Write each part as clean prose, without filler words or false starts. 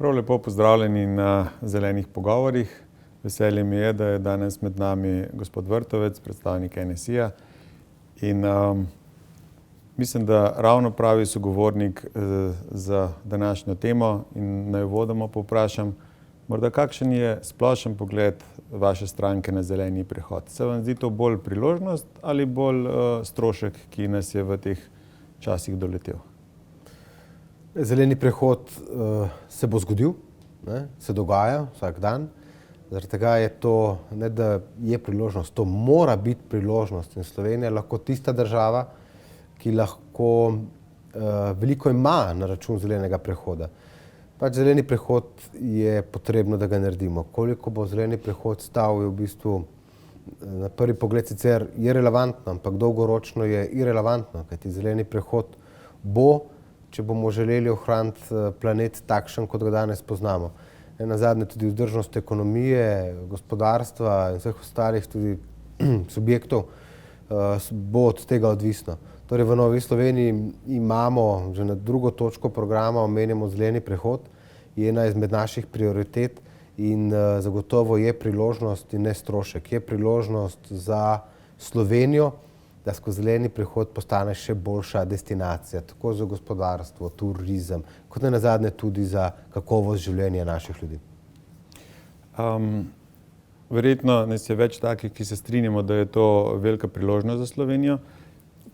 Prav lepo pozdravljeni na Zelenih pogovorih. Veselje mi je, da je danes med nami gospod Vrtovec, predstavnik NSI-ja. In mislim, da ravno pravi sogovornik za današnjo temo in naj uvodoma povprašam, morda kakšen je splošen pogled vaše stranke na zeleni prehod? Se vam zdi to bolj priložnost ali bolj strošek, ki nas je v teh časih doletel? Zeleni prehod se bo zgodil, se dogaja vsak dan. Zaradi tega je to, ne da je priložnost, to mora biti priložnost. In Slovenija je lahko tista država, ki lahko veliko ima na račun zelenega prehoda. Pač zeleni prehod je potrebno, da ga naredimo. Koliko bo zeleni prehod stal, je v bistvu na prvi pogled sicer je relevantno, ampak dolgoročno je irelevantno, kajti zeleni prehod bo, če bomo želeli ohraniti planet takšen, kot ga danes poznamo. Nazadnje tudi vzdržnost ekonomije, gospodarstva in vseh ostalih tudi subjektov bo od tega odvisno. Torej v Novi Sloveniji imamo že na drugo točko programa omenjamo zeleni prehod, je ena izmed naših prioritet in zagotovo je priložnost in ne strošek. Je priložnost za Slovenijo, da skozi zeleni prehod postane še boljša destinacija, tako za gospodarstvo, turizem, kot nazadnje tudi za kakovost življenja naših ljudi. Verjetno nas je več takih, ki se strinjamo, da je to velika priložnost za Slovenijo,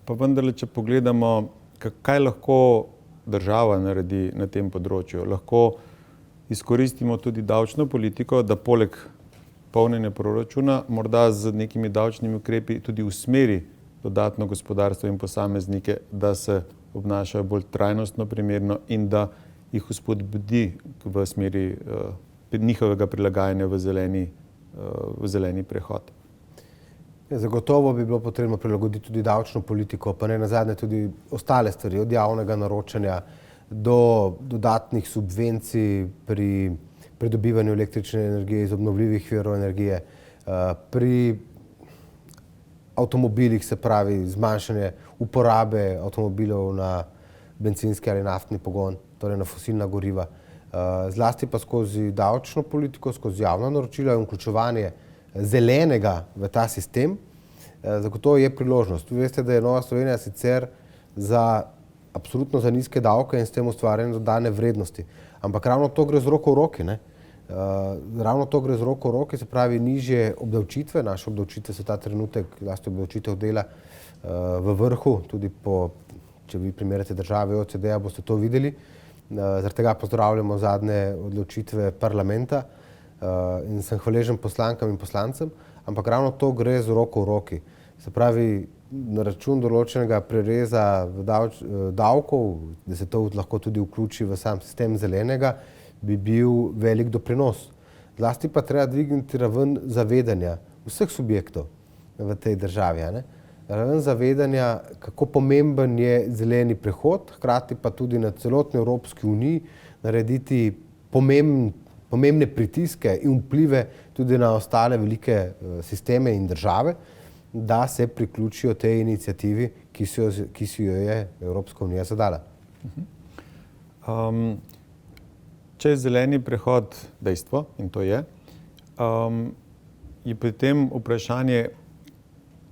pa vendarle, če pogledamo, kaj lahko država naredi na tem področju. Lahko izkoristimo tudi davčno politiko, da poleg polnjenja proračuna morda z nekimi davčnimi ukrepi tudi usmeri dodatno gospodarstvo in posameznike, da se obnašajo bolj trajnostno, primerno in da jih vzpodbudi v smeri njihovega prilagajanja v zeleni prehod. Zagotovo bi bilo potrebno prilagoditi tudi davčno politiko, pa ne nazadnje tudi ostale stvari, od javnega naročanja do dodatnih subvencij pri pridobivanju električne energije iz obnovljivih virov energije, pri avtomobilih, se pravi zmanjšanje uporabe avtomobilov na bencinski ali naftni pogon, torej na fosilna goriva. Zlasti pa skozi davčno politiko, skozi javna naročila in vključevanje zelenega v ta sistem, zagotovo je priložnost. Vi veste, da je Nova Slovenija sicer absolutno za nizke davke in s tem ustvarjanje dodane vrednosti. Ampak ravno to gre z roko v roki, ne? Ravno to gre z roko v roki, se pravi nižje obdavčitve. Naše obdavčitve so ta trenutek, zlasti obdavčitev dela, v vrhu, tudi če vi primerjate države OECD-ja, boste to videli. Zaradi tega pozdravljamo zadnje odločitve parlamenta in sem hvaležen poslankam in poslancem, ampak ravno to gre z roko v roki. Se pravi, na račun določenega prereza davkov, da se to lahko tudi vključi v sam sistem zelenega, bi bil velik doprinos. Zlasti pa treba dvigniti raven zavedanja vseh subjektov v tej državi. Raven zavedanja, kako pomemben je zeleni prehod, hkrati pa tudi na celotni Evropski uniji narediti pomembne pritiske in vplive tudi na ostale velike sisteme in države, da se priključijo tej iniciativi, ki si jo je Evropska unija zadala. Če je zeleni prehod dejstvo, in to je pri tem vprašanje,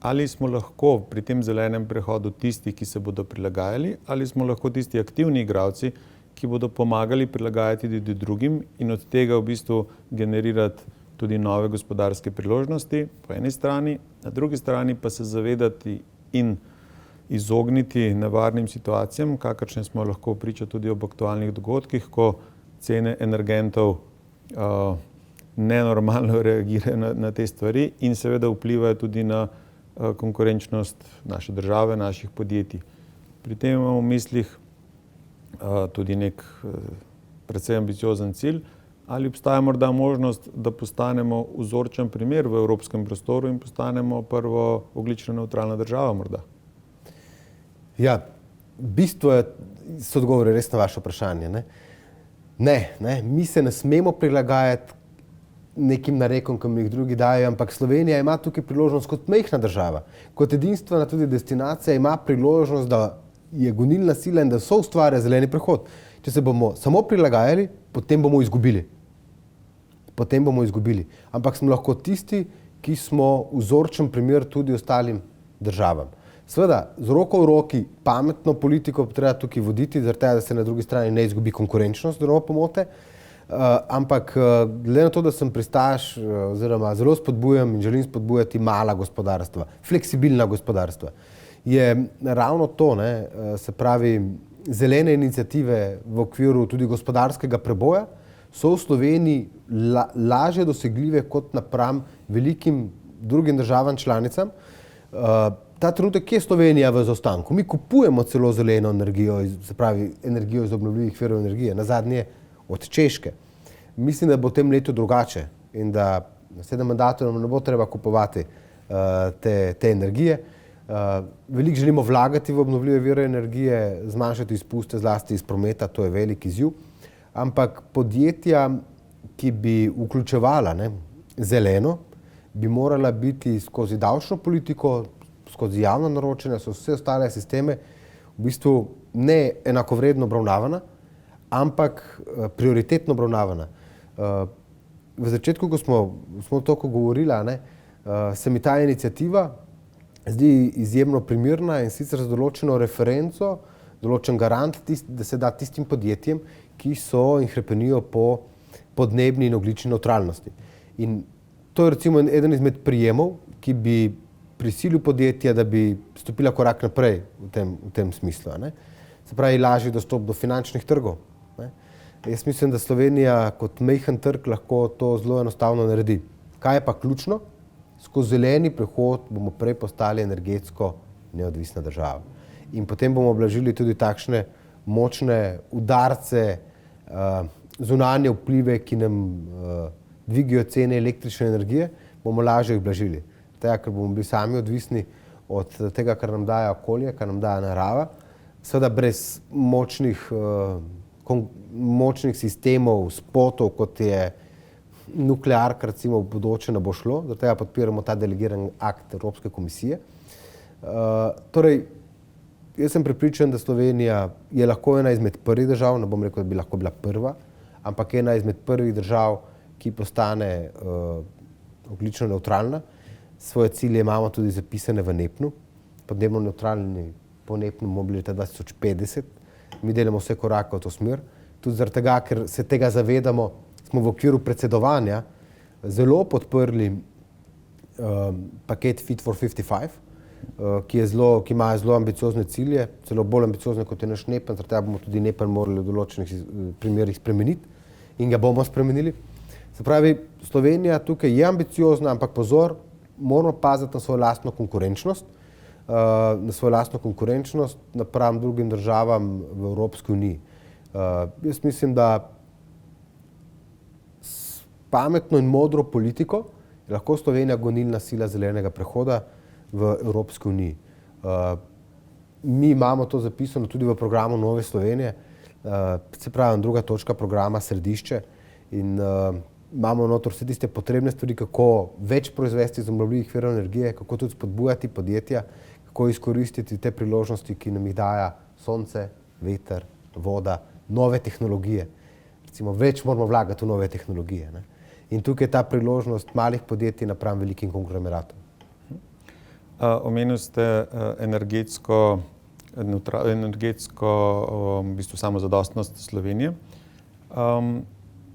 ali smo lahko pri tem zelenem prehodu tisti, ki se bodo prilagajali, ali smo lahko tisti aktivni igralci, ki bodo pomagali prilagajati tudi drugim in od tega v bistvu generirati tudi nove gospodarske priložnosti po eni strani, na drugi strani pa se zavedati in izogniti nevarnim situacijam, kakršne smo lahko priča tudi ob aktualnih dogodkih, ko cene energentov nenormalno reagirajo na te stvari in seveda vplivajo tudi na konkurenčnost naše države, naših podjetij. Pri tem imamo v mislih tudi nek precej ambiciozen cilj, ali obstaja morda možnost, da postanemo vzorčen primer v evropskem prostoru in postanemo prvo ogljično nevtralna država morda? Ja, bistvo so odgovori res na vaše vprašanje. Ne, mi se ne smemo prilagajati nekim narekom, ki mi jih drugi dajo, ampak Slovenija ima tukaj priložnost kot majhna država, kot edinstvena tudi destinacija, ima priložnost, da je gonilna sila in da so ustvarja zeleni prehod. Če se bomo samo prilagajali, potem bomo izgubili. Ampak smo lahko tisti, ki smo vzorčen primer tudi ostalim državam. Seveda, z roko v roki pametno politiko treba tukaj voditi, zaradi tega, da se na drugi strani ne izgubi konkurenčnost, oziroma pomote. Ampak glede na to, da sem pristaš oziroma zelo spodbujam in želim spodbujati mala gospodarstva, fleksibilna gospodarstva, je ravno to, se pravi, zelene iniciative v okviru tudi gospodarskega preboja so v Sloveniji lažje dosegljive kot napram velikim drugim državam članicam. Ta trenutek je Slovenija v zaostanku. Mi kupujemo celo zeleno energijo, se pravi energijo iz obnovljivih virov energije, nazadnje od Češke. Mislim, da bo v tem letu drugače in da na 7 mandatu nam ne bo treba kupovati te energije. Veliko želimo vlagati v obnovljive vire energije, zmanjšati izpuste zlasti iz prometa, to je velik izziv. Ampak podjetja, ki bi vključevala zeleno, bi morala biti skozi davčno politiko, skozi javno naročanje, so vse ostale sisteme v bistvu ne enakovredno obravnavana, ampak prioritetno obravnavana. V začetku, ko smo toliko govorili, se mi ta iniciativa zdi izjemno primerna in sicer z določeno referenco, določen garant, da se da tistim podjetjem, ki so in hrepenijo po podnebni in ogljični nevtralnosti. In to je recimo eden izmed prijemov, ki bi prisilil podjetja, da bi stopila korak naprej v tem smislu. Se pravi, lažji dostop do finančnih trgov. Jaz mislim, da Slovenija kot majhen trg lahko to zelo enostavno naredi. Kaj je pa ključno? Skozi zeleni prehod bomo prej postali energetsko neodvisna država. In potem bomo oblažili tudi takšne močne udarce, zunanje vplive, ki nam dvigajo cene električne energije, bomo lažje jih blažili. Tega, ker bomo bili sami odvisni od tega, kar nam daje okolje, kar nam daje narava. Seveda brez močnih sistemov, spotov, kot je nuklearka, recimo v bodoče ne bo šlo, zaradi tega podpiramo ta delegiran akt Evropske komisije. Torej, jaz sem prepričan, da Slovenija je lahko ena izmed prvih držav, ne bom rekel, da bi lahko bila prva, ampak ena izmed prvih držav, ki postane ogljično nevtralna. Svoje cilje imamo tudi zapisane v NEPN-u, podnebno nevtralni po NEPN-u bomo bili leta 2050. Mi delamo vse korake v to smer. Tudi zaradi tega, ker se tega zavedamo, smo v okviru predsedovanja zelo podprli paket Fit for 55, ki ima zelo ambiciozne cilje, celo bolj ambiciozne kot je naš NEPN, zaradi tega bomo tudi NEPN morali v določenih primerih spremeniti in ga bomo spremenili. Se pravi, Slovenija tukaj je ambiciozna, ampak pozor, moramo paziti na svojo lastno konkurenčnost, napram drugim državam v Evropski uniji. Jaz mislim, da s pametno in modro politiko je lahko Slovenija gonilna sila zelenega prehoda v Evropski uniji. Mi imamo to zapisano tudi v programu Nove Slovenije, se pravi, druga točka programa Središče, in imamo notor vse tiste potrebne stvari, kako več proizvesti iz obnovljivih virov energije, kako tudi spodbujati podjetja, kako izkoristiti te priložnosti, ki nam jih daje sonce, veter, voda, nove tehnologije. Recimo, več moramo vlagati v nove tehnologije. In tukaj je ta priložnost malih podjetij napram velikim konglomeratom. Omenili ste energetsko v bistvu samozadostnost Slovenije,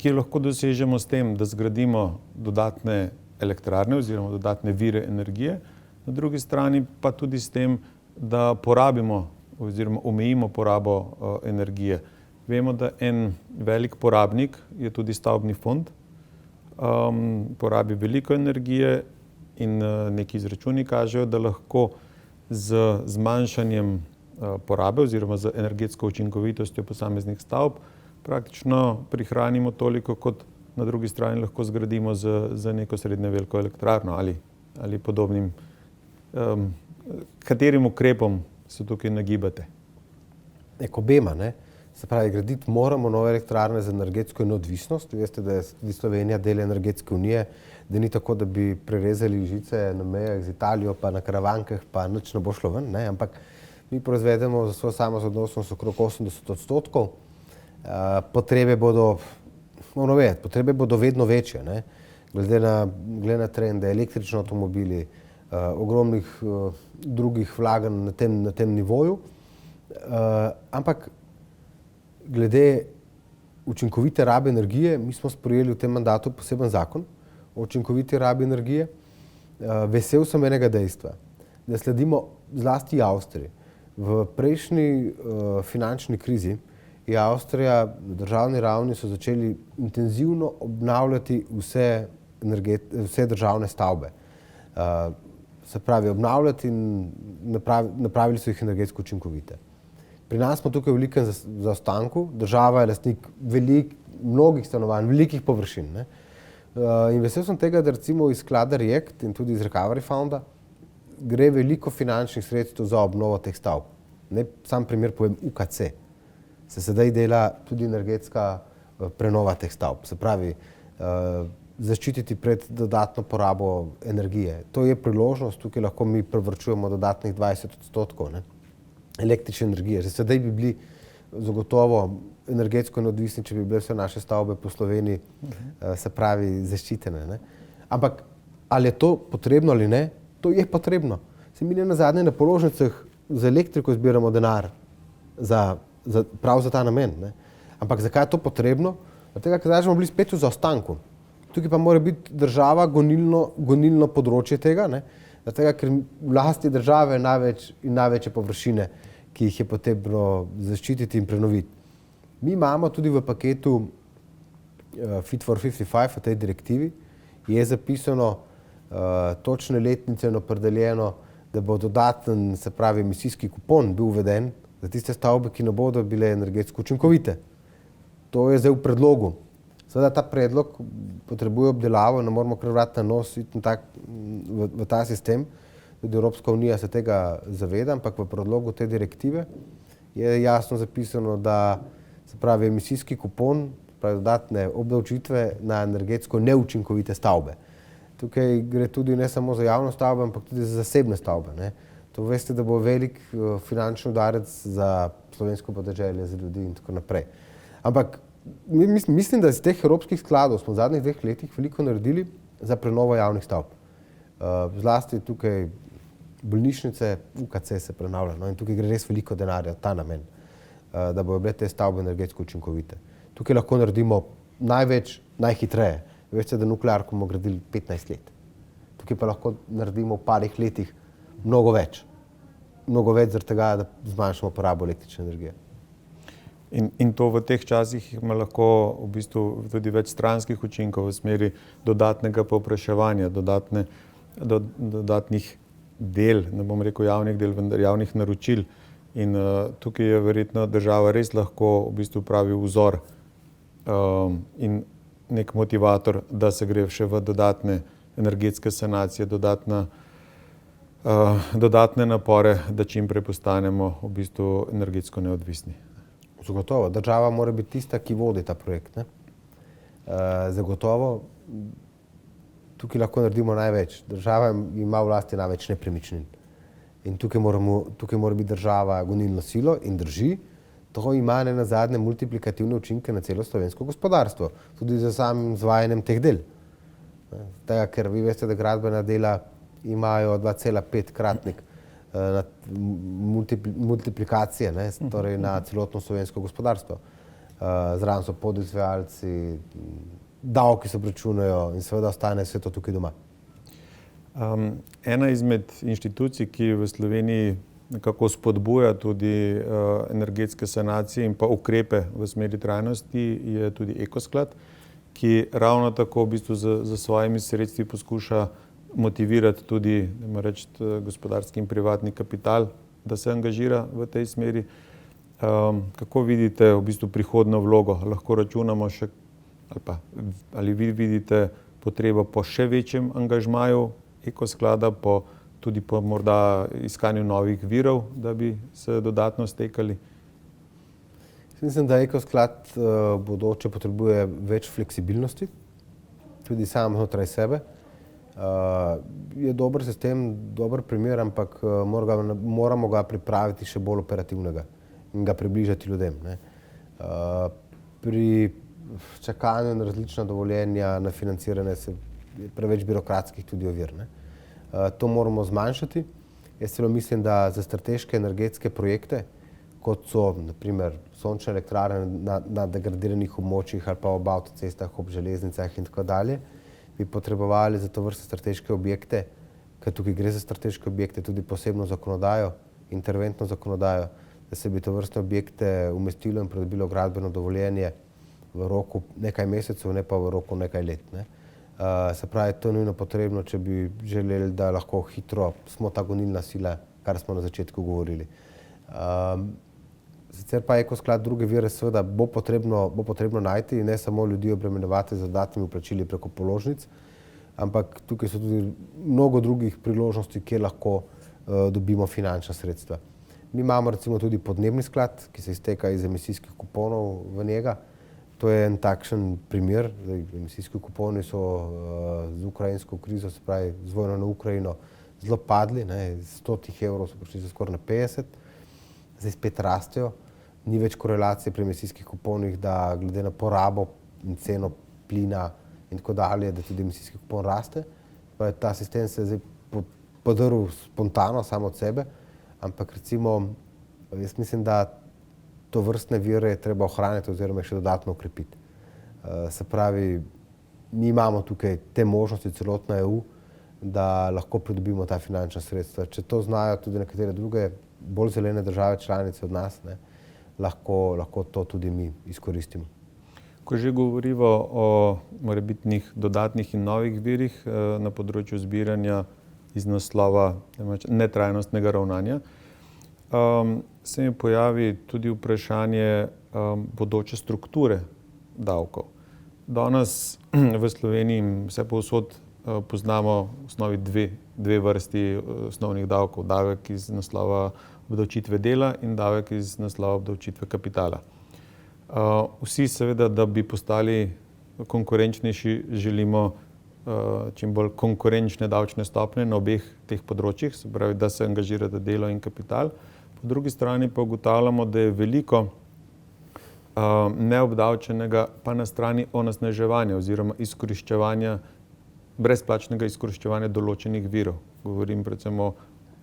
ki jo lahko dosežemo s tem, da zgradimo dodatne elektrarne oziroma dodatne vire energije, na drugi strani pa tudi s tem, da porabimo oziroma omejimo porabo energije. Vemo, da en velik porabnik je tudi stavbni fond, porabi veliko energije in neki izračuni kažejo, da lahko z zmanjšanjem porabe oziroma z energetsko učinkovitostjo posameznih stavb praktično prihranimo toliko, kot na drugi strani lahko zgradimo za neko srednje veliko elektrarno ali podobnim. Katerim ukrepom se tukaj nagibate? Obema, Se pravi, graditi moramo nove elektrarne za energetsko neodvisnost. Veste, da je tudi Slovenija del energetske unije, da ni tako, da bi prerezali žice na mejah z Italijo, pa na Karavankah, pa nič ne bo šlo ven, ampak mi proizvedemo za svojo samozadostnost okrog 80%. Potrebe bodo, moramo vedeti, potrebe bodo vedno večje, ne? Glede na trende, električni avtomobili, ogromnih drugih vlaganj na tem nivoju. Ampak glede učinkovite rabe energije, mi smo sprejeli v tem mandatu poseben zakon o učinkoviti rabi energije. Vesel sem enega dejstva, da sledimo zlasti Avstriji. V prejšnji finančni krizi je Avstrija na državni ravni so začeli intenzivno obnavljati vse državne stavbe. Se pravi, obnavljati in napravili so jih energetsko učinkovite. Pri nas smo tukaj v velikem zaostanku, država je lastnik mnogih stanovanj, velikih površin. Ne? In vesel sem tega, da recimo iz sklada React in tudi iz Recovery Fonda gre veliko finančnih sredstev za obnovo teh stavb. Ne, sam primer povem, UKC. Se sedaj dela tudi energetska prenova teh stavb. Se pravi, zaščititi pred dodatno porabo energije. To je priložnost, tukaj lahko mi privarčujemo dodatnih 20% električne energije. Že sedaj bi bili zagotovo energetsko neodvisni, če bi bile vse naše stavbe po Sloveniji, se pravi, zaščitene. Ne? Ampak ali je to potrebno ali ne? To je potrebno. Se mi nazadnje na položnicah za elektriko zbiramo denar prav za ta namen. Ne? Ampak zakaj je to potrebno? Zato, ker smo bili spet v zaostanku. Tukaj pa mora biti država gonilno področje tega, ne? Zato, ker v lasti države je največje površine, ki jih je potrebno zaščititi in prenoviti. Mi imamo tudi v paketu Fit for 55, v tej direktivi, je zapisano točne letnice in opredeljeno, da bo dodaten, se pravi, emisijski kupon bil uveden za tiste stavbe, ki ne bodo bile energetsko učinkovite. To je zdaj v predlogu. Seveda ta predlog potrebuje obdelavo, ne moramo kar vrati na nos v ta sistem. Tudi Evropska unija se tega zaveda, ampak v predlogu te direktive je jasno zapisano, da se pravi emisijski kupon, pravi dodatne obdavčitve na energetsko neučinkovite stavbe. Tukaj gre tudi ne samo za javne stavbe, ampak tudi za zasebne stavbe. Ne. To veste, da bo velik finančni udarec za slovensko podeželje, za ljudi in tako naprej. Ampak mislim, da iz teh evropskih skladov smo v zadnjih 2 letih veliko naredili za prenovo javnih stavb. Zlasti tukaj bolnišnice, UKC se prenavlja, no, in tukaj gre res veliko denarja v ta namen, da bodo bile te stavbe energetsko učinkovite. Tukaj lahko naredimo največ, najhitreje. Veste, da nuklearko bomo gradili 15 let. Tukaj pa lahko naredimo v parih letih mnogo več. Mnogo več zaradi tega, da zmanjšamo porabo električne energije. In to v teh časih ima lahko v bistvu tudi več stranskih učinkov v smeri dodatnega povpraševanja, dodatnih del, ne bom rekel javnih del, vendar javnih naročil. In tukaj je verjetno država res lahko v bistvu pravi vzor in nek motivator, da se gre še v dodatne energetske sanacije, dodatne napore, da čim prej postanemo v bistvu energetsko neodvisni. Zagotovo. Država mora biti tista, ki vodi ta projekt. Ne? Zagotovo. Tukaj lahko naredimo največ. Država ima v lasti največ nepremičnin. In tukaj mora biti država gonilno silo in drži. To ima nenazadnje multiplikativne učinke na celo slovensko gospodarstvo. Tudi za samim izvajanjem teh del. Tega, ker vi veste, da gradbena dela imajo 2,5-kratnik multiplikacije, ne, torej na celotno slovensko gospodarstvo. Zraven so podizvajalci, davki se obračunajo in seveda ostane vse to tukaj doma. Ena izmed inštitucij, ki v Sloveniji nekako spodbuja tudi energetske sanacije in pa ukrepe v smeri trajnosti, je tudi Ekosklad, ki ravno tako v bistvu za svojimi sredstvi poskuša motivirati tudi, gospodarski in privatni kapital, da se angažira v tej smeri. Kako vidite v bistvu prihodnjo vlogo? Lahko računamo še, ali vi vidite potrebo po še večjem angažmaju Ekosklada, tudi po morda iskanju novih virov, da bi se dodatno stekali? Mislim, da Ekosklad bodoče potrebuje več fleksibilnosti, tudi sam znotraj sebe. Je dober sistem, dober primer, ampak moramo ga pripraviti še bolj operativnega in ga približati ljudem. Ne. Pri čakanju na različna dovoljenja, na financiranje je preveč birokratskih tudi ovir. Ne. To moramo zmanjšati. Jaz celo mislim, da za strateške energetske projekte, kot so naprimer sončne elektrarne na degradiranih območjih ali pa ob avtocestah, ob železnicah in tako dalje, bi potrebovali za to vrste strateške objekte, ker tukaj gre za strateške objekte, tudi posebno zakonodajo, interventno zakonodajo, da se bi to vrstne objekte umestilo in pridobilo gradbeno dovoljenje v roku nekaj mesecev, ne pa v roku nekaj let. Ne. Se pravi, to je nujno potrebno, če bi želeli, da lahko hitro smo ta gonilna sila, kar smo na začetku govorili. Sicer pa Ekosklad druge vire seveda bo potrebno najti in ne samo ljudi obremenjevati z dodatnimi vplačili preko položnic, ampak tukaj so tudi mnogo drugih priložnosti, kjer lahko dobimo finančna sredstva. Mi imamo recimo tudi podnebni sklad, ki se izteka iz emisijskih kuponov v njega. To je en takšen primer. Emisijski kuponi so z ukrajinsko krizo, se pravi z vojno na Ukrajino, zelo padli. Z 100 evrov so prišli za skoraj na 50. Zdaj spet rastejo. Ni več korelacije pri emisijskih kuponih, da glede na porabo in ceno plina in tako dalje, da tudi emisijski kupon raste. Ta sistem se je zdaj podrl spontano, samo od sebe, ampak recimo jaz mislim, da to vrstne vire je treba ohraniti oziroma še dodatno okrepiti. Se pravi, mi imamo tukaj te možnosti, celotna EU, da lahko pridobimo ta finančna sredstva. Če to znajo tudi nekatere druge, bolj zelene države članice od nas, ne, lahko to tudi mi izkoristimo. Ko že govorivo o morebitnih dodatnih in novih virih na področju zbiranja iz naslova netrajnostnega ravnanja, se mi pojavi tudi vprašanje bodoče strukture davkov. Danes v Sloveniji vse povsod poznamo v osnovi dve vrsti osnovnih davkov. Davek iz naslova obdavčitve dela in davek iz naslova obdavčitve kapitala. Vsi seveda, da bi postali konkurenčnejši, želimo čim bolj konkurenčne davčne stopnje na obeh teh področjih, se pravi, da se angažirata delo in kapital. Po drugi strani pa ugotavljamo, da je veliko neobdavčenega pa na strani onesnaževanja oziroma izkoriščevanja, brezplačnega izkoriščevanja določenih virov. Govorim predvsem o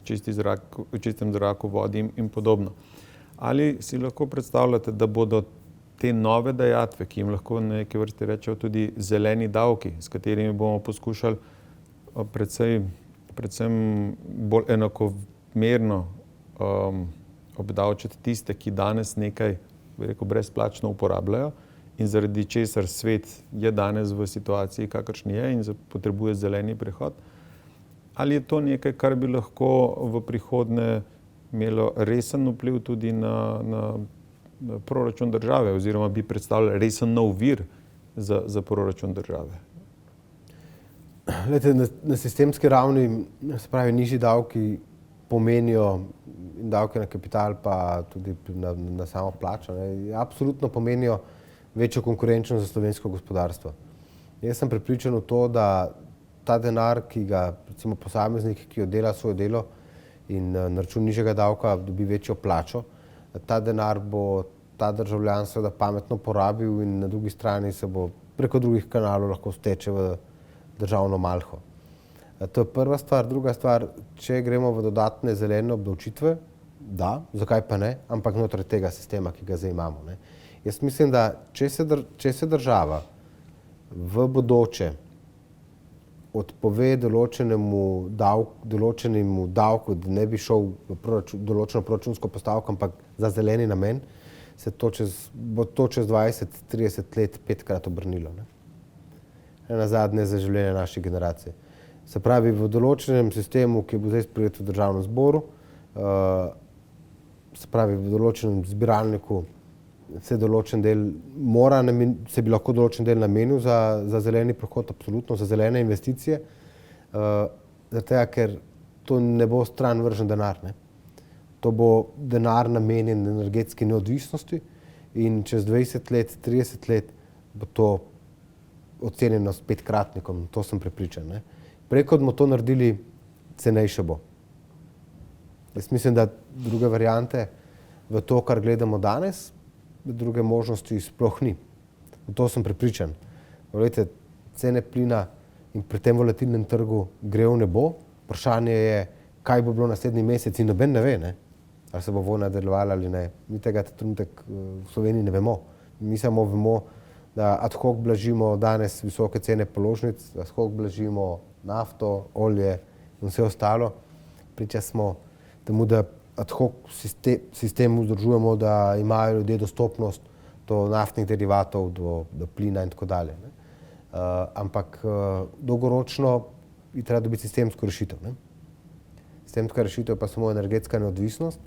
čistem zraku, vodi in podobno. Ali si lahko predstavljate, da bodo te nove dajatve, ki jim lahko na neke vrste rečejo tudi zeleni davki, s katerimi bomo poskušali predvsem bolj enakomerno obdavčiti tiste, ki danes nekaj, bi rekel, brezplačno uporabljajo in zaradi česar svet je danes v situaciji, kakršni je in potrebuje zeleni prehod. Ali je to nekaj, kar bi lahko v prihodnje imelo resen vpliv tudi na proračun države oziroma bi predstavljal resen nov vir za proračun države? Glejte, na sistemski ravni, se pravi, nižji davki pomenijo davke na kapital, pa tudi na samo plačo, ne, absolutno pomenijo večjo konkurenčnost za slovensko gospodarstvo. Jaz sem prepričan v to, da ta denar, ki ga recimo posameznik, ki oddela svoje delo in na račun nižjega davka dobi večjo plačo, ta denar bo ta državljan seveda pametno porabil in na drugi strani se bo preko drugih kanalov lahko steče v državno malho. To je prva stvar. Druga stvar, če gremo v dodatne zelene obdavčitve, da, zakaj pa ne, ampak znotraj tega sistema, ki ga zdaj imamo. Ne. Jaz mislim, da če se država v bodoče odpove določenemu davku, da ne bi šel v določeno proračunsko postavko, ampak za zeleni namen, bo to čez 20-30 let 5-krat obrnilo. Ne. Nazadnje za življenje naše generacije. Se pravi, v določenem sistemu, ki bo zdaj sprejet v državnem zboru, se pravi, v določenem zbiralniku se bi lahko določen del namenil za zeleni prehod, absolutno, za zelene investicije, zaradi tega, ker to ne bo stran vržen denar. Ne. To bo denar namenjen energetski neodvisnosti in čez 20 let, 30 let bo to ocenjeno s 5-kratnikom, to sem prepričan. Ne. Prej, kot bomo to naredili, cenejše bo. Jaz mislim, da druge variante v to, kar gledamo danes, druge možnosti sploh ni. V to sem prepričan. Glejte, cene plina in pri tem volatilnem trgu gre v nebo. Vprašanje je, kaj bo bilo naslednji mesec in noben ne ve, ne? Ali se bo vojna nadaljevala ali ne. Mi tega trenutek v Sloveniji ne vemo. Mi samo vemo, da ad hoc blažimo danes visoke cene položnic, ad hoc blažimo nafto, olje in vse ostalo. Priča smo temu, da ad hoc sistem vzdržujemo, da imajo ljudje dostopnost do naftnih derivatov, do plina in tako dalje. Ampak dolgoročno je treba dobiti sistemsko rešitev. Ne? Sistemska rešitev je pa samo energetska neodvisnost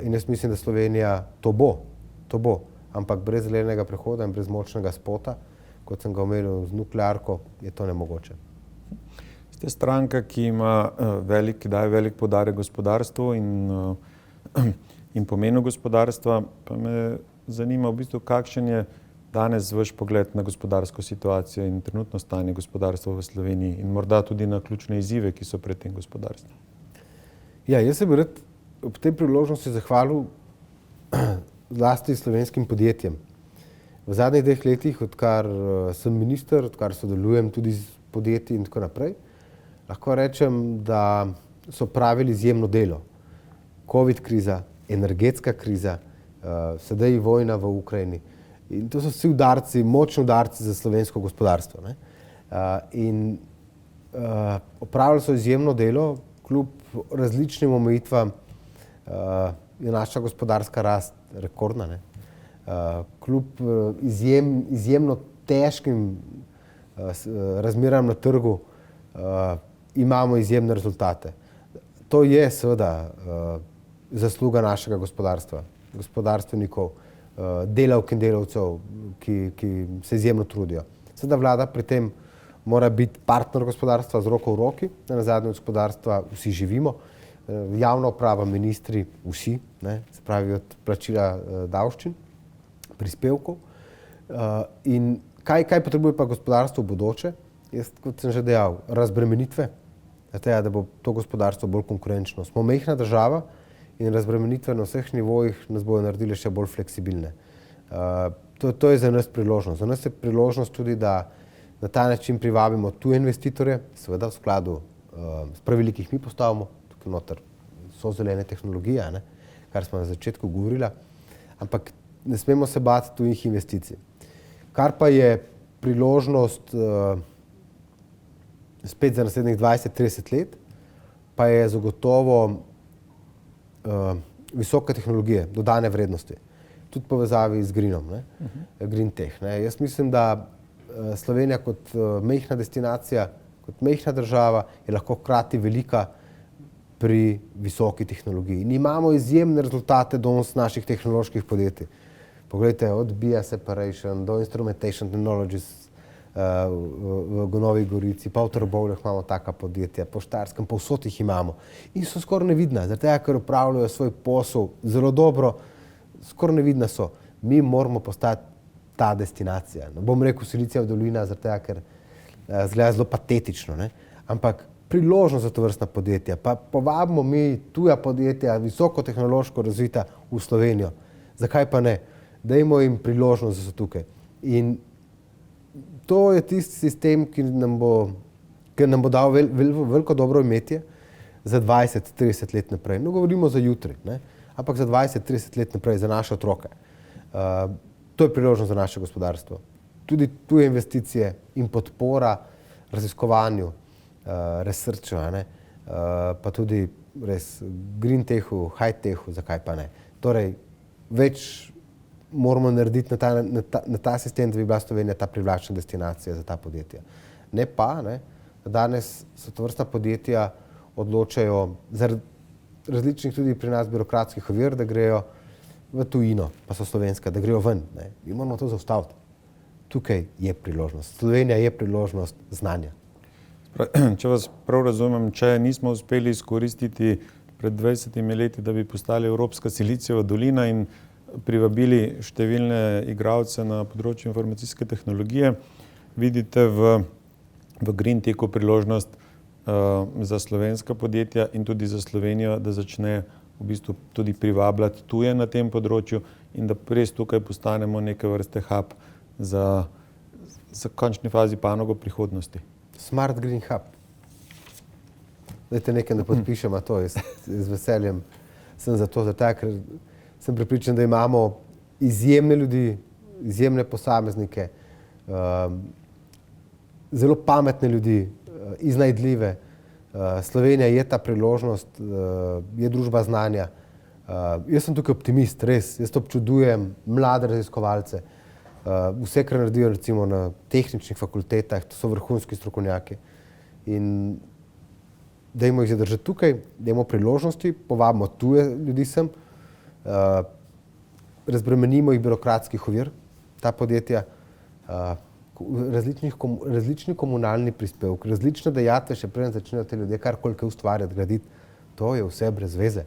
in jaz mislim, da Slovenija to bo. Ampak brez zelenega prehoda in brez močnega spota, kot sem ga omenil z nuklearko, je to nemogoče. Ste stranka, ki daje velik poudarek gospodarstvu in pomenu gospodarstva, pa me zanima v bistvu, kakšen je danes vaš pogled na gospodarsko situacijo in trenutno stanje gospodarstva v Sloveniji in morda tudi na ključne izzive, ki so pred tem gospodarstvom. Ja, jaz se bi rad ob tej priložnosti zahvalil zlasti slovenskim podjetjem. V zadnjih 2 letih, odkar sem minister, odkar sodelujem tudi z podjetji in tako naprej, lahko rečem, da so pravili izjemno delo. Covid kriza, energetska kriza, sedaj vojna v Ukrajini. In to so vsi udarci, močni udarci za slovensko gospodarstvo. Ne? Opravili so izjemno delo, kljub različnim omejitvam je naša gospodarska rast rekordna. Ne? Kljub izjemno težkim razmeram na trgu imamo izjemne rezultate. To je seveda zasluga našega gospodarstva, gospodarstvenikov, delavk in delavcev, ki se izjemno trudijo. Seveda vlada pri tem mora biti partner gospodarstva z roko v roki, nazadnje od gospodarstva vsi živimo, javna uprava, ministri, vsi, ne, se pravi od plačila davščin, prispevkov. In kaj potrebuje pa gospodarstvo v bodoče? Jaz, kot sem že dejal, razbremenitve, da bo to gospodarstvo bolj konkurenčno. Smo majhna država in razbremenitve na vseh nivojih nas bodo naredile še bolj fleksibilne. To je za nas priložnost. Za nas je priložnost tudi, da na ta način privabimo tuje investitorje, seveda v skladu s pravili, ki jih mi postavimo, tukaj noter so zelene tehnologije, ne, kar smo na začetku govorila, ampak ne smemo se bati tujih investicij. Kar pa je priložnost spet za naslednjih 20-30 let, pa je zagotovo visoke tehnologije, dodane vrednosti, tudi povezavi z greenom, ne? Green tech. Ne? Jaz mislim, da Slovenija kot majhna destinacija, kot majhna država je lahko hkrati velika pri visoki tehnologiji. In imamo izjemne rezultate danes naših tehnoloških podjetij. Poglejte, od Bioseparation do Instrumentation Technologies v Novi Gorici, pa v Trbovljah imamo taka podjetja, po Štajerskem, povsod jih imamo. In so skoraj nevidna, zaradi tega, ker upravljajo svoj posel zelo dobro, skoraj nevidna so. Mi moramo postati ta destinacija. Ne bom rekel Silicijeva dolina, zaradi tega, ker izgleda zelo patetično, ne? Ampak priložnost za tovrstna podjetja, pa povabimo mi tuja podjetja, visoko tehnološko razvita v Slovenijo. Zakaj pa ne? Dajmo jim priložnost, da so tukaj. In to je tisti sistem, ki nam bo dal veliko dobro imetje za 20-30 let naprej. No, govorimo za jutri, ne? Ampak za 20-30 let naprej, za naše otroke. To je priložnost za naše gospodarstvo. Tudi tuje investicije in podpora raziskovanju, researchu, pa tudi res green techu, high techu, zakaj pa ne. Torej, več moramo narediti na ta sistem, da bi bila Slovenija ta privlačna destinacija za ta podjetja. Ne pa, ne, danes so tovrstna podjetja odločajo zaradi različnih tudi pri nas birokratskih ovir, da grejo v tujino, pa so slovenska, da grejo ven. Ne. In moramo to zaustaviti. Tukaj je priložnost. Slovenija je priložnost znanja. Če vas prav razumem, če nismo uspeli izkoristiti pred 20 leti, da bi postali Evropska Silicijeva dolina in privabili številne igralce na področju informacijske tehnologije, vidite v v Green Techu priložnost za slovenska podjetja in tudi za Slovenijo, da začne v bistvu tudi privabljati tuje na tem področju in da res tukaj postanemo neke vrste hub za končni fazi panogo prihodnosti. Smart Green Hub. Dajte nekaj, da podpišemo to, jaz z veseljem sem za to, ker sem prepričan, da imamo izjemne ljudi, izjemne posameznike, zelo pametne ljudi, iznajdljive. Slovenija je ta priložnost, je družba znanja. Jaz sem tukaj optimist, res. Jaz občudujem mlade raziskovalce. Vse, kar naredijo recimo na tehničnih fakultetah, to so vrhunski strokovnjaki. In dajmo jih zadržati tukaj, dajmo priložnosti, povabimo tuje ljudi sem, razbremenimo jih birokratskih ovir, ta podjetja, različni komunalni prispevki, različne dajatve, še preden začnejo te ljudje karkoli ustvarjati, graditi, to je vse brez veze.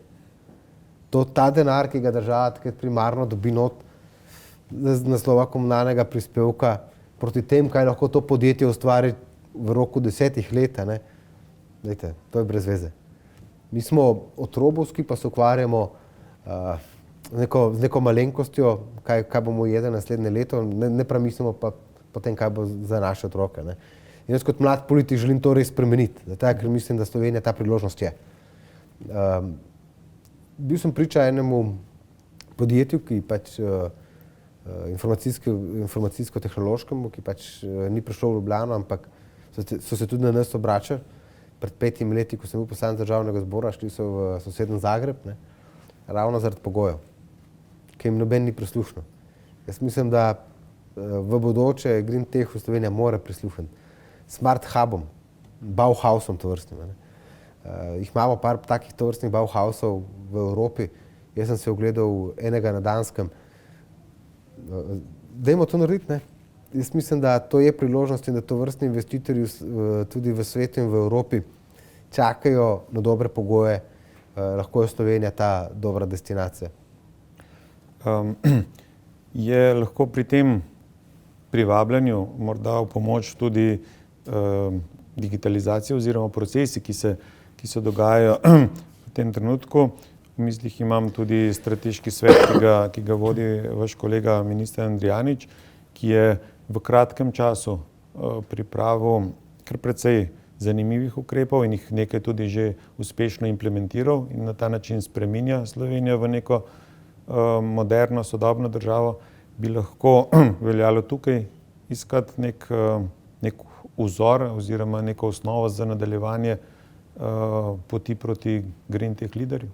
Ta denar, ki ga država primarno dobi not z naslova komunalnega prispevka, proti tem, kaj lahko to podjetje ustvari v roku 10 let, dajte, to je brez veze. Mi smo otrobovski, pa se ukvarjamo z neko malenkostjo, kaj bomo jedli naslednje leto, ne premislimo pa potem, kaj bo za naše otroke. In jaz kot mlad politik želim to res spremeniti, ker mislim, da Slovenija ta priložnost je. Bil sem priča enemu podjetju, ki informacijsko-tehnološkemu, ki ni prišlo v Ljubljano, ampak so se tudi na nas obračali. Pred 5 leti, ko sem bil poslanec Državnega zbora, šli so v soseden Zagreb, ravno zaradi pogojev, ki jim noben ni prisluhnil. Jaz mislim, da v bodoče Green Techu Slovenija mora prisluhniti. Smart Hubom, Bauhausom tovrstnim. Jih imamo par takih tovrstnih Bauhausov v Evropi. Jaz sem se ogledal enega na Danskem. Dajmo to narediti, Jaz mislim, da to je priložnost in da tovrstni investitorji tudi v svetu in v Evropi čakajo na dobre pogoje. Lahko je Slovenija ta dobra destinacija. Je lahko pri tem privabljanju morda v pomoč tudi digitalizacija oziroma procesi, ki se dogajajo v tem trenutku. V mislih imam tudi strateški svet, ki ga vodi vaš kolega minister Andrijanič, ki je v kratkem času pripravil kar precej zanimivih ukrepov in jih nekaj tudi že uspešno implementiral in na ta način spreminja Slovenijo v neko moderno, sodobno državo. Bi lahko veljalo tukaj iskati nek vzor oziroma neko osnovo za nadaljevanje poti proti Green Tech liderju?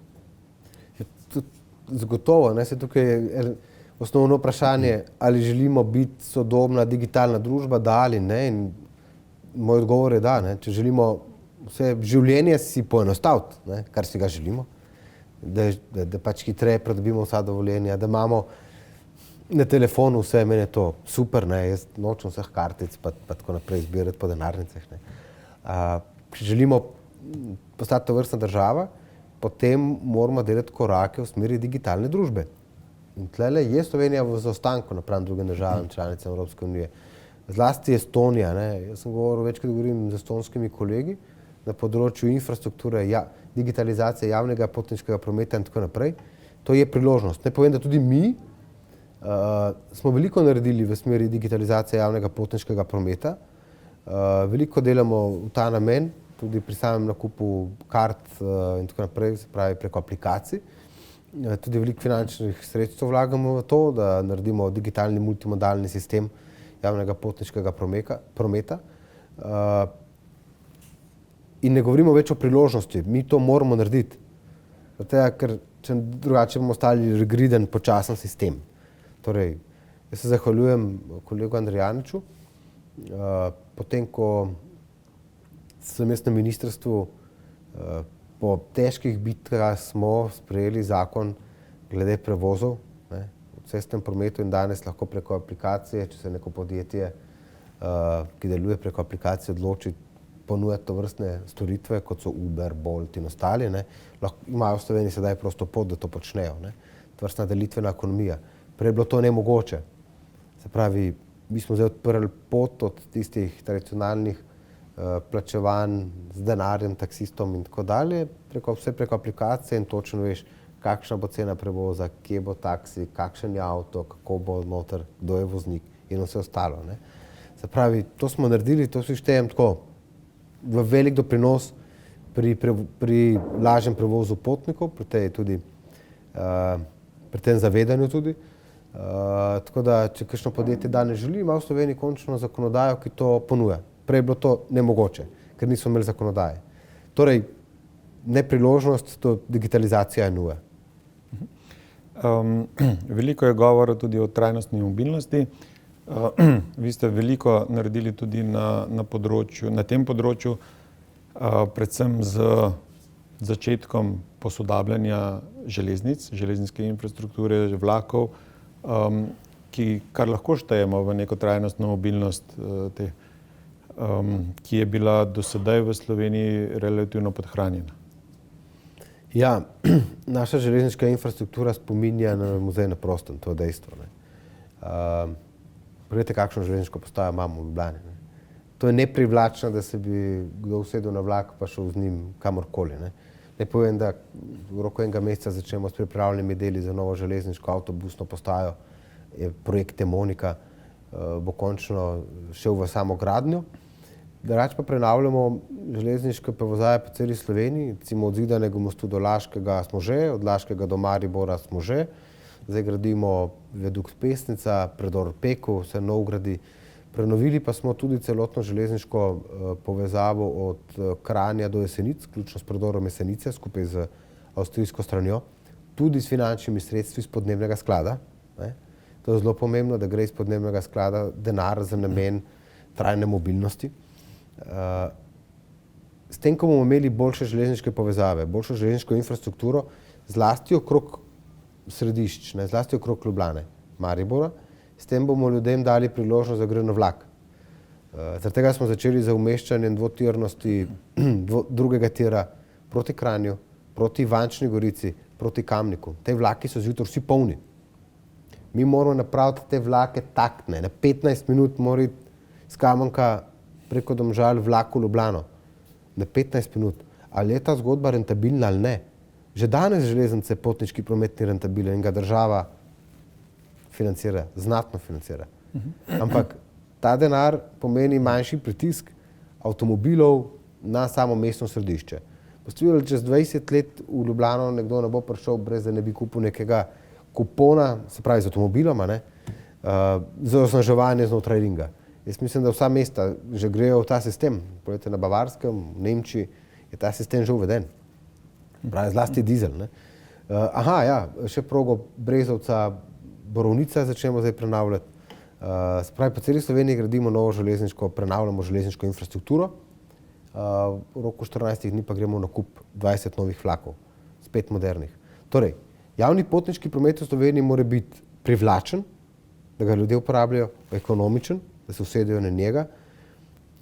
Zagotovo, se tukaj je osnovno vprašanje, ali želimo biti sodobna digitalna družba, da ali ne. In moj odgovor je da. Če želimo vse življenje si poenostaviti, kar si ga želimo, da hitreje pridobimo vsa dovoljenja, da imamo na telefonu vse, meni je to super, jaz nočem vseh kartic pa tako naprej zbirati po denarnicah. Če želimo postati tovrstna država, potem moramo delati korake v smeri digitalne družbe. In tlele je Slovenija v zaostanku napram drugim državam članicam Evropske unije. Zlasti Estonija. Jaz sem večkrat govorim z estonskimi kolegi na področju infrastrukture, digitalizacije javnega potniškega prometa in tako naprej. To je priložnost. Ne povem, da tudi mi smo veliko naredili v smeri digitalizacije javnega potniškega prometa. Veliko delamo v ta namen, tudi pri samem nakupu kart in tako naprej, se pravi preko aplikacij. Tudi veliko finančnih sredstev vlagamo v to, da naredimo digitalni multimodalni sistem javnega potniškega prometa. In ne govorimo več o priložnosti, mi to moramo narediti. Ker drugače bomo ostali rigriden, počasen sistem. Torej, jaz se zahvaljujem kolegu Andrijaniču. Potem, ko sem jaz na ministrstvu, po težkih bitkah smo sprejeli zakon glede prevozov v cestnem prometu in danes lahko preko aplikacije, če se neko podjetje, ki deluje preko aplikacije, odloči ponujati tovrstne storitve, kot so Uber, Bolt in ostali, imajo v Sloveniji sedaj prosto pot, da to počnejo. Tovrstna delitvena ekonomija. Prej je bilo to nemogoče. Se pravi, mi smo zdaj odprli pot od tistih tradicionalnih plačevan z denarjem, taksistom in tako dalje, vse preko aplikacije in točno veš, kakšna bo cena prevoza, kje bo taksi, kakšen je avto, kako bo noter, kdo je voznik in vse ostalo. Ne. Se pravi, to smo naredili, to si štejem tako v velik doprinos pri lažjem prevozu potnikov, pri tem zavedanju tudi. Tako da, če kakšno podjetje danes želi, ima v Sloveniji končno zakonodajo, ki to ponuja. Prej je bilo to nemogoče, ker nismo imeli zakonodaje. Torej, ne priložnost, to digitalizacija je nuja. Veliko je govora tudi o trajnostni mobilnosti. Vi ste veliko naredili tudi na tem področju, predvsem z začetkom posodabljanja železnic, železniške infrastrukture, vlakov, kar lahko štejemo v neko trajnostno mobilnost, ki je bila do sedaj v Sloveniji relativno podhranjena. Ja, naša železniška infrastruktura spominja na muzej na prostem, to je dejstvo. Poglejte, kakšno železniško postajo imamo v Ljubljani. Ne. To je neprivlačno, da se bi kdo usedel na vlak pa šel z njim kamorkoli. Ne povem, da v roku enega meseca začnemo s pripravljenimi deli za novo železniško avtobusno postajo. Projekt Emonika bo končno šel v samo gradnjo. Drugače pa prenavljamo železniške povezave po celi Sloveniji, recimo od Zidanega mostu do Laškega smo že, od Laškega do Maribora smo že. Zdaj gradimo viadukt Pesnica, predor Peku, se nov gradi. Prenovili pa smo tudi celotno železniško povezavo od Kranja do Jesenic, vključno s predorom Jesenice, skupaj z avstrijsko stranjo, tudi s finančnimi sredstvi iz podnebnega sklada. Ne. To je zelo pomembno, da gre iz podnebnega sklada denar za namen trajne mobilnosti. S tem, ko bomo imeli boljše železniške povezave, boljšo železniško infrastrukturo, zlasti okrog središč, ne, zlasti okrog Ljubljane, Maribora, s tem bomo ljudem dali priložnost, da gre na vlak. Zaradi tega smo začeli z umeščanjem dvotirnosti, drugega tira proti Kranju, proti Ivančni Gorici, proti Kamniku. Te vlaki so zjutraj vsi polni. Mi moramo napraviti te vlake taktne. Na 15 minut mora iti s Kamenka preko Domžal vlak v Ljubljano. Na 15 minut. Ali je ta zgodba rentabilna ali ne? Že danes železnice potniški promet ni rentabilen in ga država financira, znatno financira. Ampak ta denar pomeni manjši pritisk avtomobilov na samo mestno središče. Boste videli, čez 20 let v Ljubljano nekdo ne bo prišel brez, da ne bi kupil nekega kupona, se pravi z avtomobiloma, za označevanje znotraj ringa. Jaz mislim, da vsa mesta že grejo v ta sistem. Poglejte, na Bavarskem, v Nemčiji je ta sistem že uveden. Pravi, zlasti dizel. Ne? Še progo Brezovca, Borovnica začnemo zdaj prenavljati. Spravi, po celi Sloveniji gradimo novo železniško, prenavljamo železniško infrastrukturo. V roku 14 dni pa gremo na kup 20 novih vlakov, spet modernih. Torej, javni potniški promet v Sloveniji mora biti privlačen, da ga ljudje uporabljajo, ekonomičen, da se usedejo na njega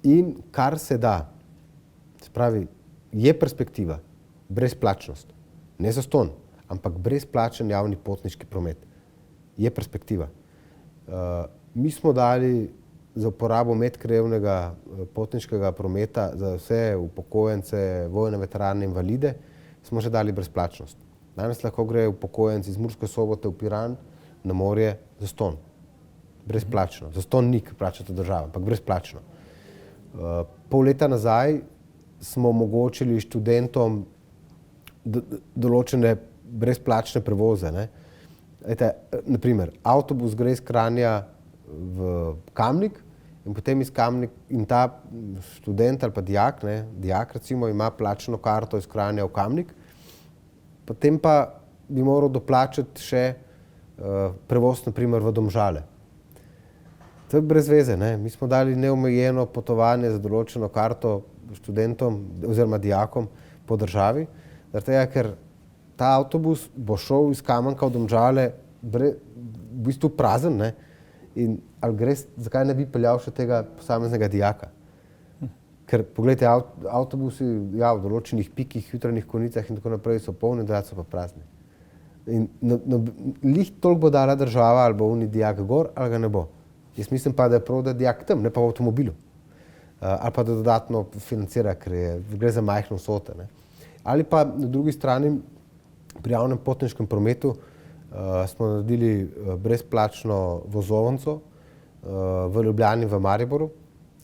in kar se da. Spravi, je perspektiva, brezplačnost, ne zastonj, ampak brezplačen javni potniški promet. Je perspektiva. Mi smo dali za uporabo medkrajevnega potniškega prometa za vse upokojence, vojne veterane, invalide, smo že dali brezplačnost. Danes lahko gre upokojenci iz Murske Sobote v Piran na morje zastonj. Brezplačno. Zastonj ni, ker plačate država, ampak brezplačno. Pol leta nazaj smo omogočili študentom določene brezplačne prevoze. Naprimer, avtobus gre iz Kranja v Kamnik in potem iz Kamnik in ta študent ali pa dijak recimo ima plačano karto iz Kranja v Kamnik, potem pa bi moral doplačati še prevoz naprimer v Domžale. To je brez veze. Mi smo dali neomejeno potovanje za določeno karto študentom oziroma dijakom po državi, zaradi tega, ker ta avtobus bo šel iz Kamenka v Domžale v bistvu prazen, ne? In zakaj ne bi peljal še tega posameznega dijaka? Ker, poglejte, avtobusi v določenih pikih, jutranjih konicah in tako naprej so polni, drugače so pa prazni. In lih toliko bo dala država ali bo oni dijak gor ali ga ne bo. Jaz mislim pa, da je prav, da dijak tam, ne pa v avtomobilu. ali pa da dodatno financira, ker gre za majhne vsote. Ne. Ali pa na drugi strani pri javnem potniškem prometu smo naredili brezplačno vozovnico v Ljubljani, v Mariboru.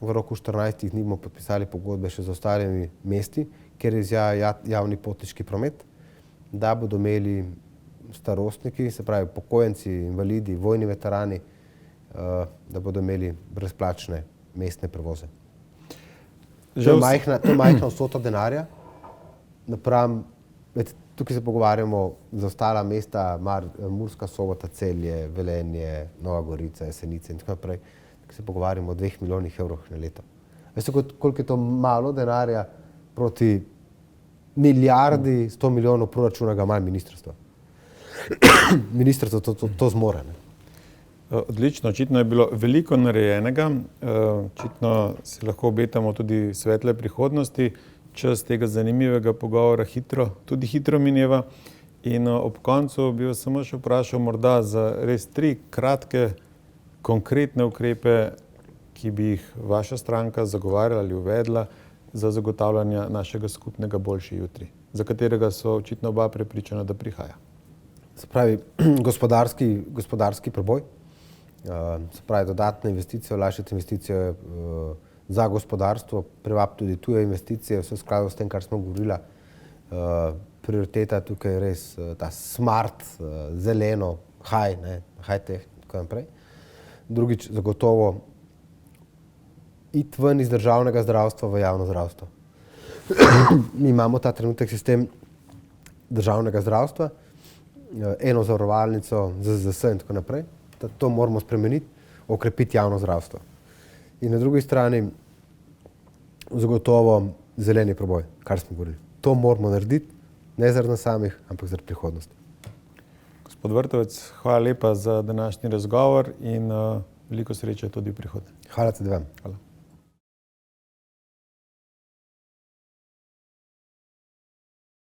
V roku 14 dni bomo podpisali pogodbe še z ostalimi mesti, kjer izvaja javni potniški promet, da bodo imeli starostniki, se pravi upokojenci, invalidi, vojni veterani, da bodo imeli brezplačne mestne prevoze. To je majhna vsota denarja. Napram, tukaj se pogovarjamo za ostala mesta, Murska Sobota, Celje, Velenje, Nova Gorica, Jesenice in tako naprej. Tukaj se pogovarjamo o 2 milijonih evrov na leto. Veste, koliko je to malo denarja proti milijardi, 100 milijonov proračuna ga ima ministrstvo. Ministrstvo to zmore. Ne? Odlično, očitno je bilo veliko narejenega, očitno si lahko obetamo tudi svetle prihodnosti. Čas tega zanimivega pogovora tudi hitro mineva. In ob koncu bi vas samo še vprašal morda za res 3 kratke, konkretne ukrepe, ki bi jih vaša stranka zagovarjala ali uvedla za zagotavljanje našega skupnega boljši jutri, za katerega so očitno oba prepričana, da prihaja. Se pravi, gospodarski preboj, se pravi, dodatne investicije, olajšati investicije za gospodarstvo, privabiti tudi tuje investicije, vse v skladu s tem, kar smo govorili. Prioriteta tukaj je res ta smart, zeleno, high-tech in tako naprej. Drugič, zagotovo iti ven iz državnega zdravstva v javno zdravstvo. Mi imamo ta trenutek sistem državnega zdravstva, eno zavarovalnico, ZZZS in tako naprej. To moramo spremeniti, okrepiti javno zdravstvo. In na drugi strani zagotovo zeleni preboj, kar smo govorili. To moramo narediti, ne zaradi nas samih, ampak zaradi prihodnosti. Gospod Vrtovec, hvala lepa za današnji razgovor in veliko sreče tudi v prihodnje. Hvala tudi vam. Hvala.